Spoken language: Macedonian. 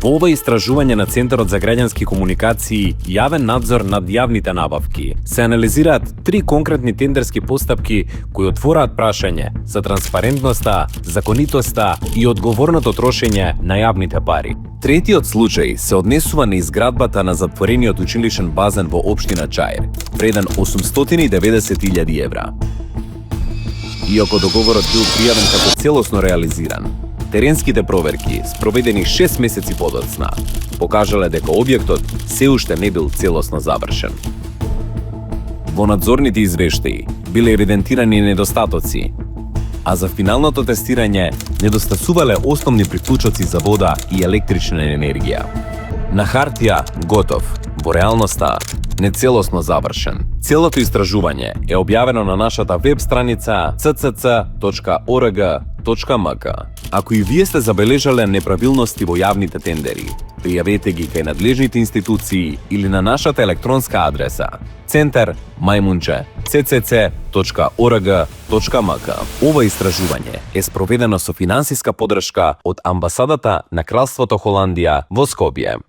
Во ова истражување на Центарот за граѓански комуникации јавен надзор над јавните набавки се анализираат 3 конкретни тендерски постапки кои отвораат прашање за транспарентноста, законитоста и одговорното трошење на јавните пари. Третиот случај се однесува на изградбата на затворениот училишен базен во општина Чаир, вреден 890.000 евра. Иако договорот бил пријавен како целосно реализиран, теренските проверки, спроведени 6 месеци подоцна, покажале дека објектот се уште не бил целосно завршен. Во надзорните извештаи биле евидентирани недостатоци, а за финалното тестирање недостасувале основни приклучоци за вода и електрична енергија. На хартија готов, во реалноста нецелосно завршен. Целото истражување е објавено на нашата веб страница ccc.org.mk. Ако и вие сте забележале неправилности во јавните тендери, пријавете ги кај надлежните институции или на нашата електронска адреса center@ccc.org.mk. Ова истражување е спроведено со финансиска поддршка од Амбасадата на Кралството Холандија во Скопје.